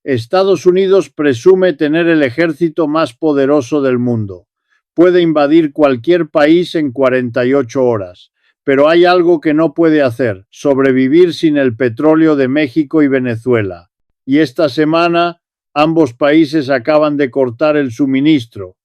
Estados Unidos presume tener el ejército más poderoso del mundo. Puede invadir cualquier país en 48 horas. Pero hay algo que no puede hacer: sobrevivir sin el petróleo de México y Venezuela. Y esta semana, ambos países acaban de cortar el suministro.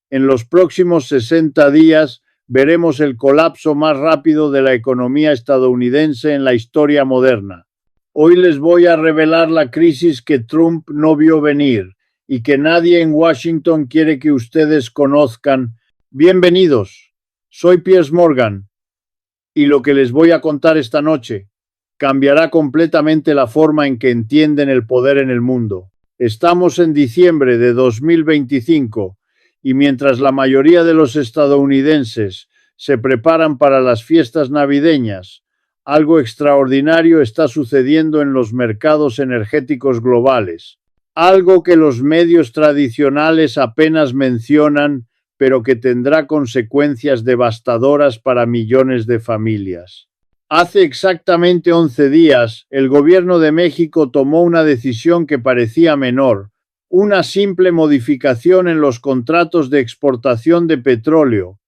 En los próximos 60 días veremos el colapso más rápido de la economía estadounidense en la historia moderna. Hoy les voy a revelar la crisis que Trump no vio venir y que nadie en Washington quiere que ustedes conozcan. Bienvenidos, soy Piers Morgan y lo que les voy a contar esta noche cambiará completamente la forma en que entienden el poder en el mundo. Estamos en diciembre de 2025 y mientras la mayoría de los estadounidenses se preparan para las fiestas navideñas, algo extraordinario está sucediendo en los mercados energéticos globales. Algo que los medios tradicionales apenas mencionan, pero que tendrá consecuencias devastadoras para millones de familias. Hace exactamente 11 días, el gobierno de México tomó una decisión que parecía menor: una simple modificación en los contratos de exportación de petróleo.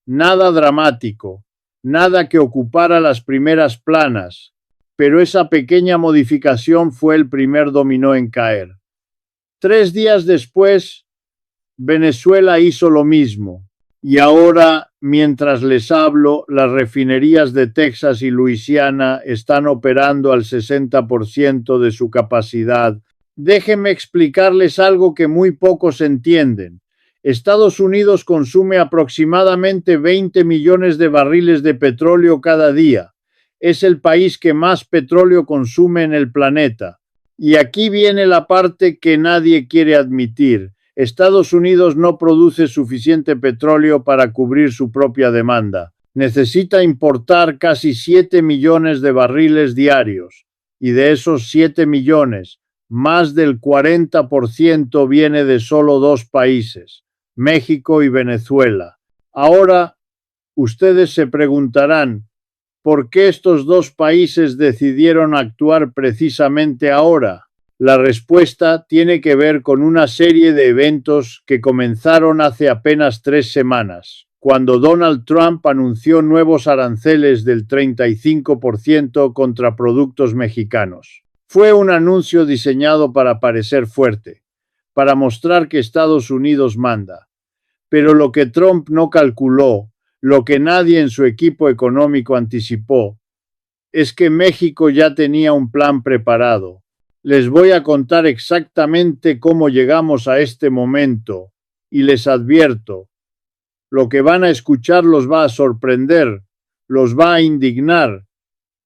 Nada dramático, nada que ocupara las primeras planas, pero esa pequeña modificación fue el primer dominó en caer. 3 días después, Venezuela hizo lo mismo. Y ahora, mientras les hablo, las refinerías de Texas y Luisiana están operando al 60% de su capacidad. Déjenme explicarles algo que muy pocos entienden. Estados Unidos consume aproximadamente 20 millones de barriles de petróleo cada día. Es el país que más petróleo consume en el planeta. Y aquí viene la parte que nadie quiere admitir: Estados Unidos no produce suficiente petróleo para cubrir su propia demanda. Necesita importar casi 7 millones de barriles diarios. Y de esos 7 millones, más del 40% viene de solo 2 países, México y Venezuela. Ahora, ustedes se preguntarán, ¿por qué estos 2 países decidieron actuar precisamente ahora? La respuesta tiene que ver con una serie de eventos que comenzaron hace apenas 3 semanas, cuando Donald Trump anunció nuevos aranceles del 35% contra productos mexicanos. Fue un anuncio diseñado para parecer fuerte, para mostrar que Estados Unidos manda. Pero lo que Trump no calculó, lo que nadie en su equipo económico anticipó, es que México ya tenía un plan preparado. Les voy a contar exactamente cómo llegamos a este momento, y les advierto, lo que van a escuchar los va a sorprender, los va a indignar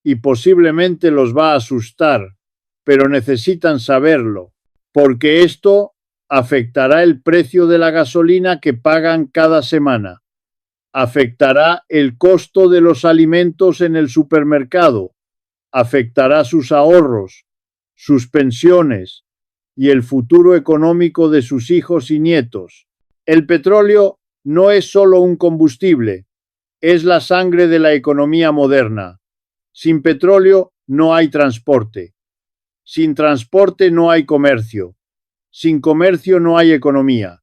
y posiblemente los va a asustar, pero necesitan saberlo, porque esto afectará el precio de la gasolina que pagan cada semana, afectará el costo de los alimentos en el supermercado, afectará sus ahorros, sus pensiones y el futuro económico de sus hijos y nietos. El petróleo no es solo un combustible, es la sangre de la economía moderna. Sin petróleo no hay transporte. Sin transporte no hay comercio. Sin comercio no hay economía.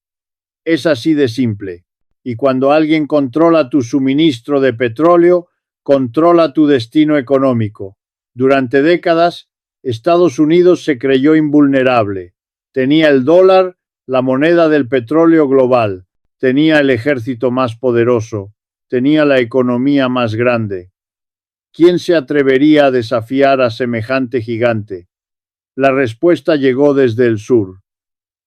Es así de simple. Y cuando alguien controla tu suministro de petróleo, controla tu destino económico. Durante décadas, Estados Unidos se creyó invulnerable. Tenía el dólar, la moneda del petróleo global. Tenía el ejército más poderoso. Tenía la economía más grande. ¿Quién se atrevería a desafiar a semejante gigante? La respuesta llegó desde el sur,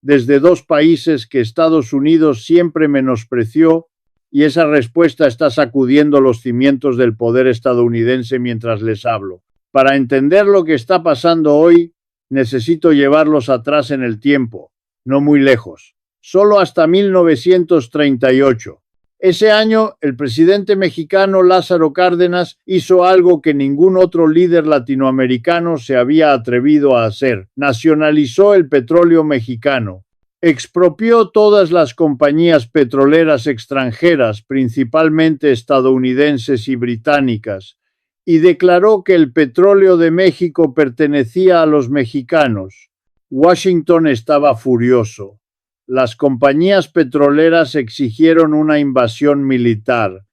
desde 2 países que Estados Unidos siempre menospreció, y esa respuesta está sacudiendo los cimientos del poder estadounidense mientras les hablo. Para entender lo que está pasando hoy, necesito llevarlos atrás en el tiempo, no muy lejos, solo hasta 1938. Ese año, el presidente mexicano Lázaro Cárdenas hizo algo que ningún otro líder latinoamericano se había atrevido a hacer: nacionalizó el petróleo mexicano. Expropió todas las compañías petroleras extranjeras, principalmente estadounidenses y británicas, y declaró que el petróleo de México pertenecía a los mexicanos. Washington estaba furioso. Las compañías petroleras exigieron una invasión militar.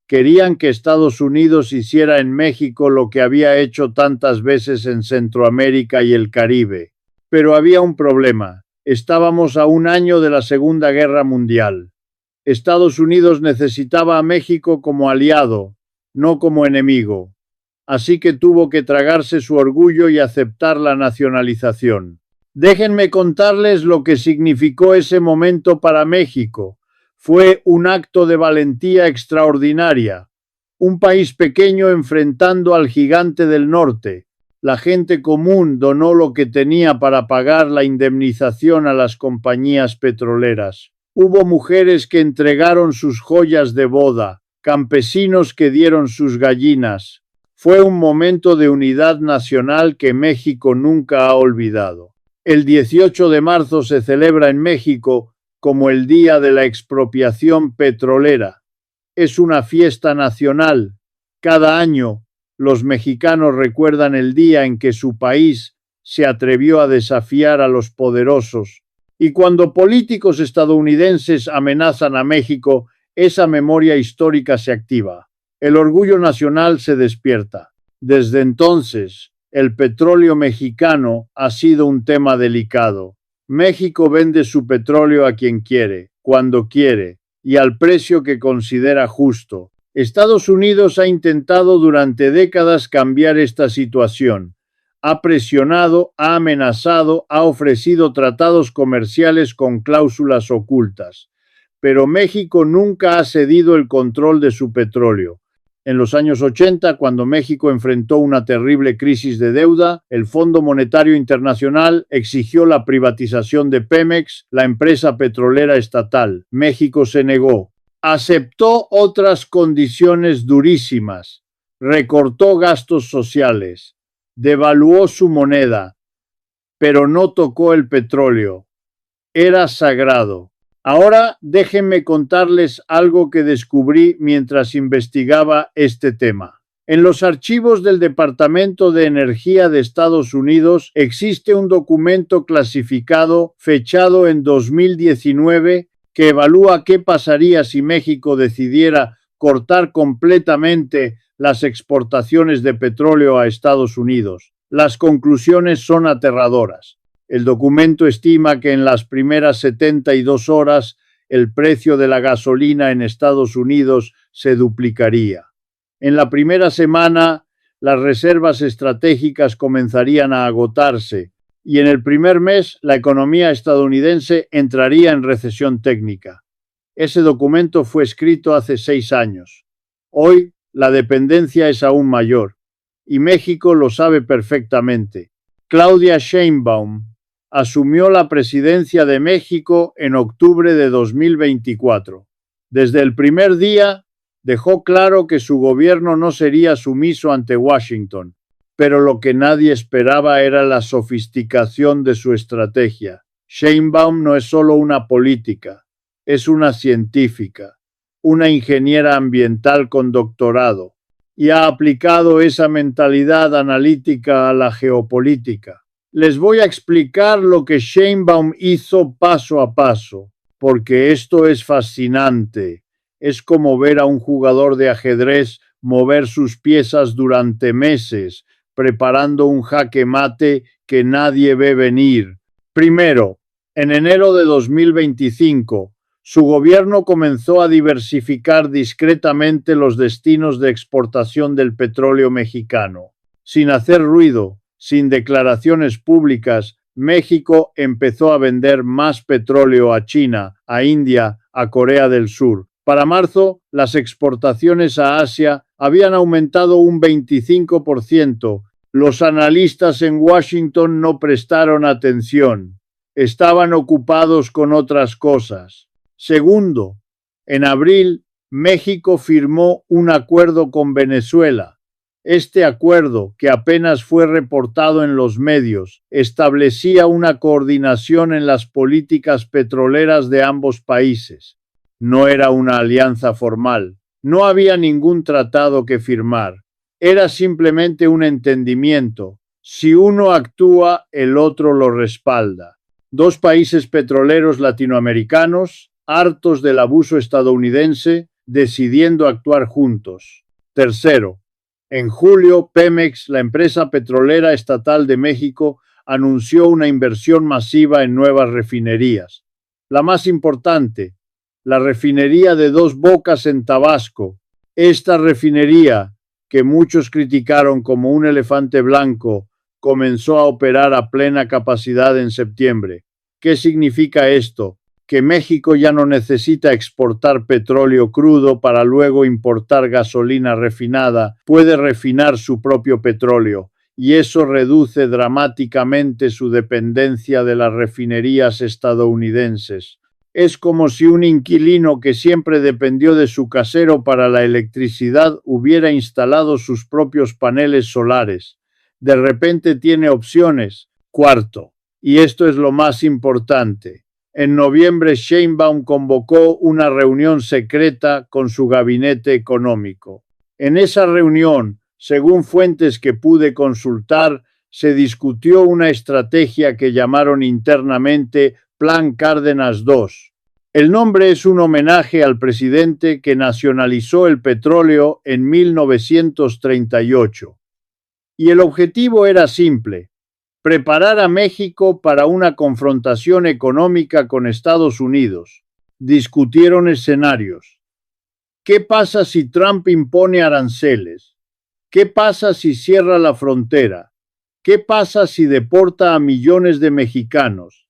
Querían que Estados Unidos hiciera en México lo que había hecho tantas veces en Centroamérica y el Caribe. Pero había un problema. Estábamos a un año de la Segunda Guerra Mundial. Estados Unidos necesitaba a México como aliado, no como enemigo. Así que tuvo que tragarse su orgullo y aceptar la nacionalización. Déjenme contarles lo que significó ese momento para México. Fue un acto de valentía extraordinaria. Un país pequeño enfrentando al gigante del norte. La gente común donó lo que tenía para pagar la indemnización a las compañías petroleras. Hubo mujeres que entregaron sus joyas de boda, campesinos que dieron sus gallinas. Fue un momento de unidad nacional que México nunca ha olvidado. El 18 de marzo se celebra en México como el Día de la Expropiación Petrolera. Es una fiesta nacional. Cada año, los mexicanos recuerdan el día en que su país se atrevió a desafiar a los poderosos. Y cuando políticos estadounidenses amenazan a México, esa memoria histórica se activa. El orgullo nacional se despierta. Desde entonces, el petróleo mexicano ha sido un tema delicado. México vende su petróleo a quien quiere, cuando quiere, y al precio que considera justo. Estados Unidos ha intentado durante décadas cambiar esta situación. Ha presionado, ha amenazado, ha ofrecido tratados comerciales con cláusulas ocultas. Pero México nunca ha cedido el control de su petróleo. En los años 80, cuando México enfrentó una terrible crisis de deuda, el Fondo Monetario Internacional exigió la privatización de Pemex, la empresa petrolera estatal. México se negó. Aceptó otras condiciones durísimas. Recortó gastos sociales. Devaluó su moneda. Pero no tocó el petróleo. Era sagrado. Ahora déjenme contarles algo que descubrí mientras investigaba este tema. En los archivos del Departamento de Energía de Estados Unidos existe un documento clasificado fechado en 2019 que evalúa qué pasaría si México decidiera cortar completamente las exportaciones de petróleo a Estados Unidos. Las conclusiones son aterradoras. El documento estima que en las primeras 72 horas el precio de la gasolina en Estados Unidos se duplicaría. En la primera semana, las reservas estratégicas comenzarían a agotarse y en el primer mes la economía estadounidense entraría en recesión técnica. Ese documento fue escrito hace 6 años. Hoy la dependencia es aún mayor y México lo sabe perfectamente. Claudia Sheinbaum asumió la presidencia de México en octubre de 2024. Desde el primer día dejó claro que su gobierno no sería sumiso ante Washington, pero lo que nadie esperaba era la sofisticación de su estrategia. Sheinbaum no es solo una política, es una científica, una ingeniera ambiental con doctorado, y ha aplicado esa mentalidad analítica a la geopolítica. Les voy a explicar lo que Sheinbaum hizo paso a paso, porque esto es fascinante. Es como ver a un jugador de ajedrez mover sus piezas durante meses, preparando un jaque mate que nadie ve venir. Primero, en enero de 2025, su gobierno comenzó a diversificar discretamente los destinos de exportación del petróleo mexicano. Sin hacer ruido, sin declaraciones públicas, México empezó a vender más petróleo a China, a India, a Corea del Sur. Para marzo, las exportaciones a Asia habían aumentado un 25%. Los analistas en Washington no prestaron atención. Estaban ocupados con otras cosas. Segundo, en abril, México firmó un acuerdo con Venezuela. Este acuerdo, que apenas fue reportado en los medios, establecía una coordinación en las políticas petroleras de ambos países. No era una alianza formal, no había ningún tratado que firmar, era simplemente un entendimiento, Si uno actúa, el otro lo respalda. Dos países petroleros latinoamericanos, hartos del abuso estadounidense, decidiendo actuar juntos. Tercero, en julio, Pemex, la empresa petrolera estatal de México, anunció una inversión masiva en nuevas refinerías. La más importante, la refinería de Dos Bocas en Tabasco. Esta refinería, que muchos criticaron como un elefante blanco, comenzó a operar a plena capacidad en septiembre. ¿Qué significa esto? Que México ya no necesita exportar petróleo crudo para luego importar gasolina refinada, puede refinar su propio petróleo, y eso reduce dramáticamente su dependencia de las refinerías estadounidenses. Es como si un inquilino que siempre dependió de su casero para la electricidad hubiera instalado sus propios paneles solares. De repente tiene opciones. Cuarto, y esto es lo más importante. En noviembre, Sheinbaum convocó una reunión secreta con su gabinete económico. En esa reunión, según fuentes que pude consultar, se discutió una estrategia que llamaron internamente Plan Cárdenas II. El nombre es un homenaje al presidente que nacionalizó el petróleo en 1938. Y el objetivo era simple: preparar a México para una confrontación económica con Estados Unidos. Discutieron escenarios. ¿Qué pasa si Trump impone aranceles? ¿Qué pasa si cierra la frontera? ¿Qué pasa si deporta a millones de mexicanos?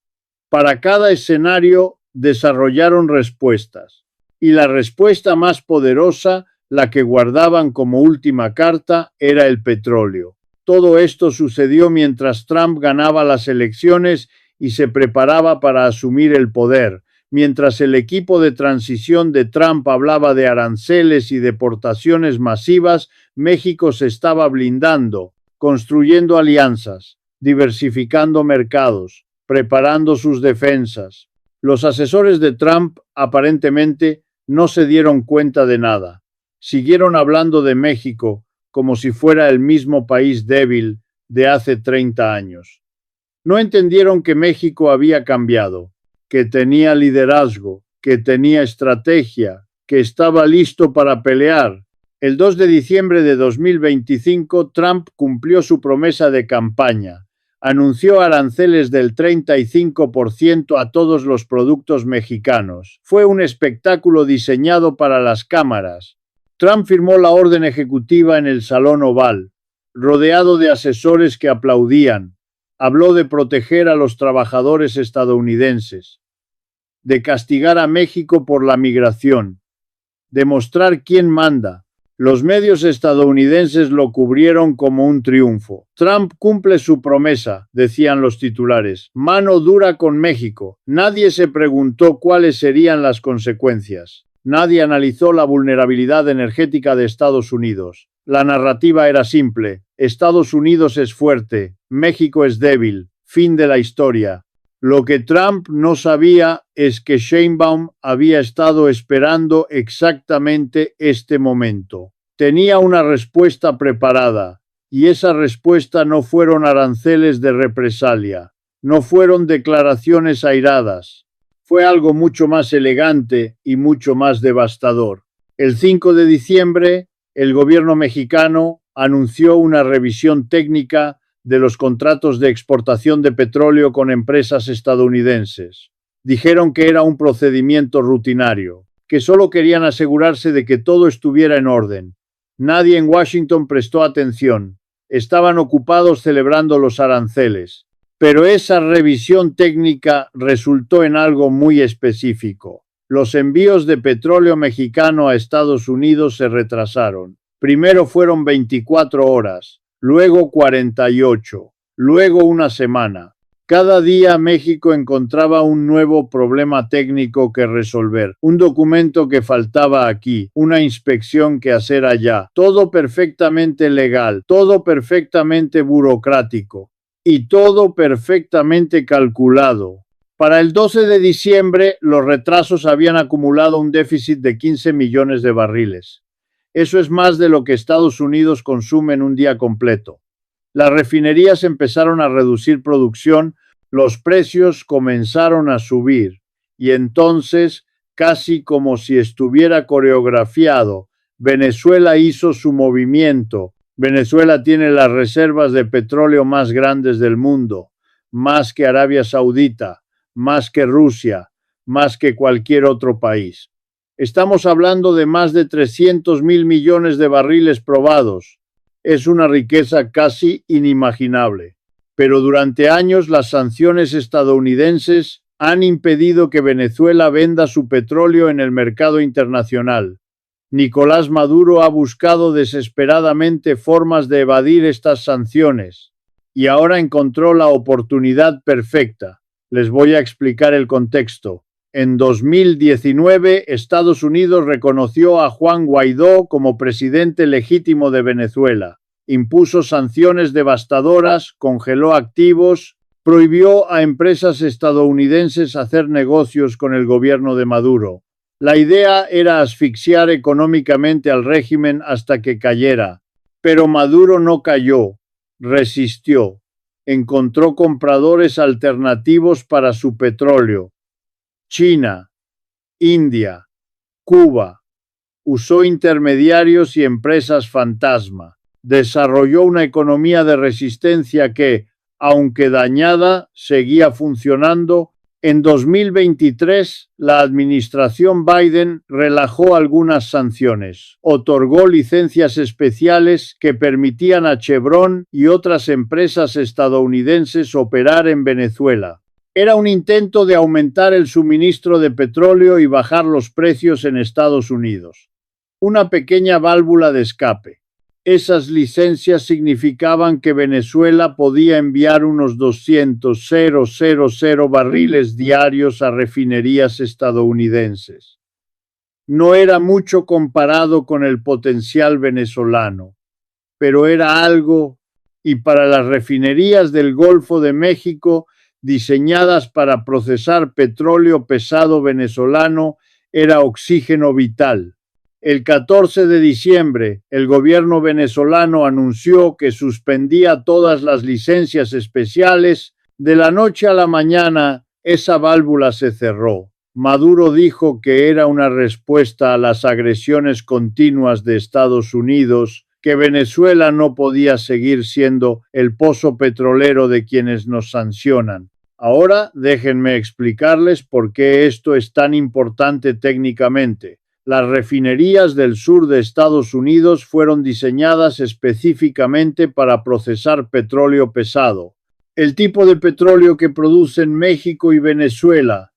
Para cada escenario desarrollaron respuestas. Y la respuesta más poderosa, la que guardaban como última carta, era el petróleo. Todo esto sucedió mientras Trump ganaba las elecciones y se preparaba para asumir el poder, mientras el equipo de transición de Trump hablaba de aranceles y deportaciones masivas. México se estaba blindando, construyendo alianzas, diversificando mercados, preparando sus defensas. Los asesores de Trump aparentemente no se dieron cuenta de nada. Siguieron hablando de México como si fuera el mismo país débil de hace 30 años. No entendieron que México había cambiado, que tenía liderazgo, que tenía estrategia, que estaba listo para pelear. El 2 de diciembre de 2025, Trump cumplió su promesa de campaña. Anunció aranceles del 35% a todos los productos mexicanos. Fue un espectáculo diseñado para las cámaras. Trump firmó la orden ejecutiva en el Salón Oval, rodeado de asesores que aplaudían. Habló de proteger a los trabajadores estadounidenses, de castigar a México por la migración, de mostrar quién manda. Los medios estadounidenses lo cubrieron como un triunfo. Trump cumple su promesa, decían los titulares. Mano dura con México. Nadie se preguntó cuáles serían las consecuencias. Nadie analizó la vulnerabilidad energética de Estados Unidos. La narrativa era simple: Estados Unidos es fuerte, México es débil, fin de la historia. Lo que Trump no sabía es que Sheinbaum había estado esperando exactamente este momento. Tenía una respuesta preparada, y esa respuesta no fueron aranceles de represalia, no fueron declaraciones airadas. Fue algo mucho más elegante y mucho más devastador. El 5 de diciembre, el gobierno mexicano anunció una revisión técnica de los contratos de exportación de petróleo con empresas estadounidenses. Dijeron que era un procedimiento rutinario, que solo querían asegurarse de que todo estuviera en orden. Nadie en Washington prestó atención. Estaban ocupados celebrando los aranceles. Pero esa revisión técnica resultó en algo muy específico. Los envíos de petróleo mexicano a Estados Unidos se retrasaron. Primero fueron 24 horas, luego 48, luego una semana. Cada día México encontraba un nuevo problema técnico que resolver, un documento que faltaba aquí, una inspección que hacer allá. Todo perfectamente legal, todo perfectamente burocrático. Y todo perfectamente calculado. Para el 12 de diciembre, los retrasos habían acumulado un déficit de 15 millones de barriles. Eso es más de lo que Estados Unidos consume en un día completo. Las refinerías empezaron a reducir producción, los precios comenzaron a subir y entonces, casi como si estuviera coreografiado, Venezuela hizo su movimiento. Venezuela tiene las reservas de petróleo más grandes del mundo, más que Arabia Saudita, más que Rusia, más que cualquier otro país. Estamos hablando de más de 300.000 millones de barriles probados. Es una riqueza casi inimaginable. Pero durante años las sanciones estadounidenses han impedido que Venezuela venda su petróleo en el mercado internacional. Nicolás Maduro ha buscado desesperadamente formas de evadir estas sanciones y ahora encontró la oportunidad perfecta. Les voy a explicar el contexto. En 2019, Estados Unidos reconoció a Juan Guaidó como presidente legítimo de Venezuela, impuso sanciones devastadoras, congeló activos, prohibió a empresas estadounidenses hacer negocios con el gobierno de Maduro. La idea era asfixiar económicamente al régimen hasta que cayera, pero Maduro no cayó, resistió, encontró compradores alternativos para su petróleo. China, India, Cuba, usó intermediarios y empresas fantasma, desarrolló una economía de resistencia que, aunque dañada, seguía funcionando. En 2023, la administración Biden relajó algunas sanciones, otorgó licencias especiales que permitían a Chevron y otras empresas estadounidenses operar en Venezuela. Era un intento de aumentar el suministro de petróleo y bajar los precios en Estados Unidos. Una pequeña válvula de escape. Esas licencias significaban que Venezuela podía enviar unos 200,000 barriles diarios a refinerías estadounidenses. No era mucho comparado con el potencial venezolano, pero era algo, y para las refinerías del Golfo de México, diseñadas para procesar petróleo pesado venezolano, era oxígeno vital. El 14 de diciembre, el gobierno venezolano anunció que suspendía todas las licencias especiales. De la noche a la mañana, esa válvula se cerró. Maduro dijo que era una respuesta a las agresiones continuas de Estados Unidos, que Venezuela no podía seguir siendo el pozo petrolero de quienes nos sancionan. Ahora déjenme explicarles por qué esto es tan importante técnicamente. Las refinerías del sur de Estados Unidos fueron diseñadas específicamente para procesar petróleo pesado. El tipo de petróleo que producen México y Venezuela.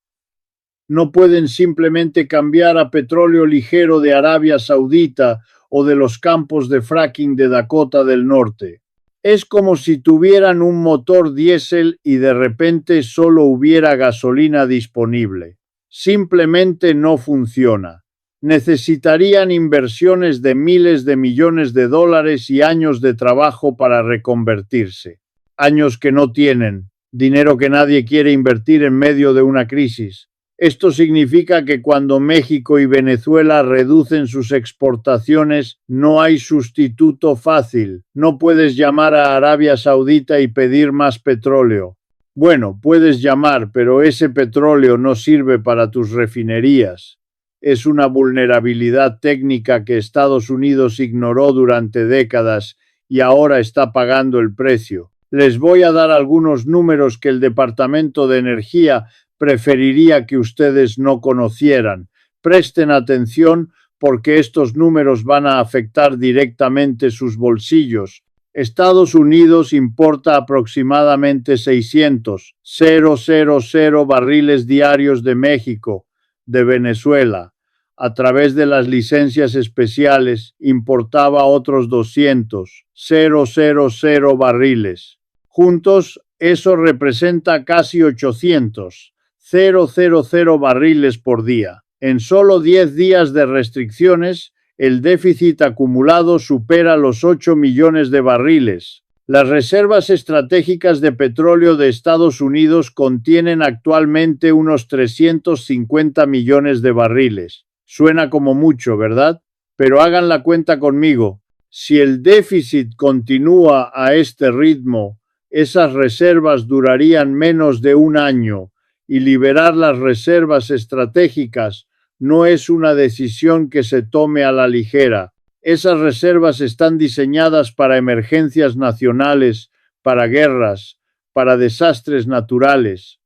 No pueden simplemente cambiar a petróleo ligero de Arabia Saudita o de los campos de fracking de Dakota del Norte. Es como si tuvieran un motor diésel y de repente solo hubiera gasolina disponible. Simplemente no funciona. Necesitarían inversiones de miles de millones de dólares y años de trabajo para reconvertirse. Años que no tienen, dinero que nadie quiere invertir en medio de una crisis. Esto significa que cuando México y Venezuela reducen sus exportaciones, no hay sustituto fácil. No puedes llamar a Arabia Saudita y pedir más petróleo. Bueno, puedes llamar, pero ese petróleo no sirve para tus refinerías. Es una vulnerabilidad técnica que Estados Unidos ignoró durante décadas y ahora está pagando el precio. Les voy a dar algunos números que el Departamento de Energía preferiría que ustedes no conocieran. Presten atención porque estos números van a afectar directamente sus bolsillos. Estados Unidos importa aproximadamente 600,000 barriles diarios de México, de Venezuela. A través de las licencias especiales importaba otros 200,000 barriles. Juntos, eso representa casi 800,000 barriles por día. En solo 10 días de restricciones, el déficit acumulado supera los 8 millones de barriles. Las reservas estratégicas de petróleo de Estados Unidos contienen actualmente unos 350 millones de barriles. Suena como mucho, ¿verdad? Pero hagan la cuenta conmigo. Si el déficit continúa a este ritmo, esas reservas durarían menos de un año y liberar las reservas estratégicas no es una decisión que se tome a la ligera. Esas reservas están diseñadas para emergencias nacionales, para guerras, para desastres naturales.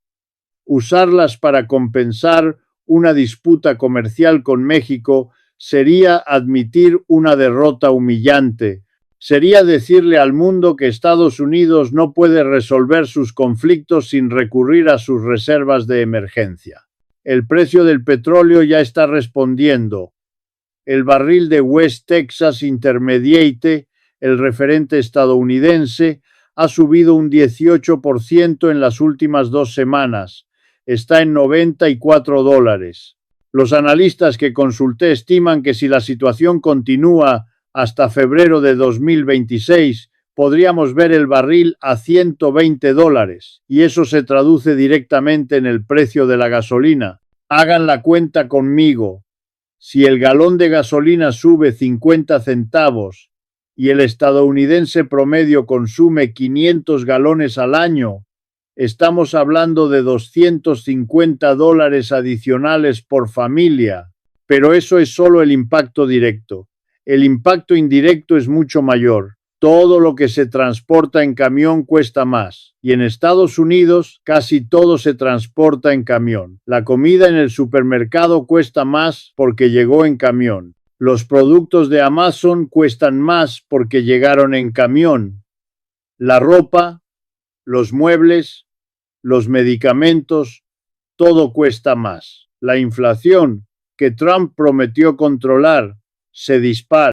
Usarlas para compensar una disputa comercial con México sería admitir una derrota humillante. Sería decirle al mundo que Estados Unidos no puede resolver sus conflictos sin recurrir a sus reservas de emergencia. El precio del petróleo ya está respondiendo. El barril de West Texas Intermediate, el referente estadounidense, ha subido un 18% en las últimas 2 semanas. Está en $94. Los analistas que consulté estiman que si la situación continúa hasta febrero de 2026, podríamos ver el barril a $120, y eso se traduce directamente en el precio de la gasolina. Hagan la cuenta conmigo. Si el galón de gasolina sube 50 centavos y el estadounidense promedio consume 500 galones al año, estamos hablando de $250 adicionales por familia. Pero eso es solo el impacto directo. El impacto indirecto es mucho mayor. Todo lo que se transporta en camión cuesta más, y en Estados Unidos casi todo se transporta en camión. La comida en el supermercado cuesta más porque llegó en camión. Los productos de Amazon cuestan más porque llegaron en camión. La ropa, los muebles, los medicamentos, todo cuesta más. La inflación, que Trump prometió controlar, se dispara.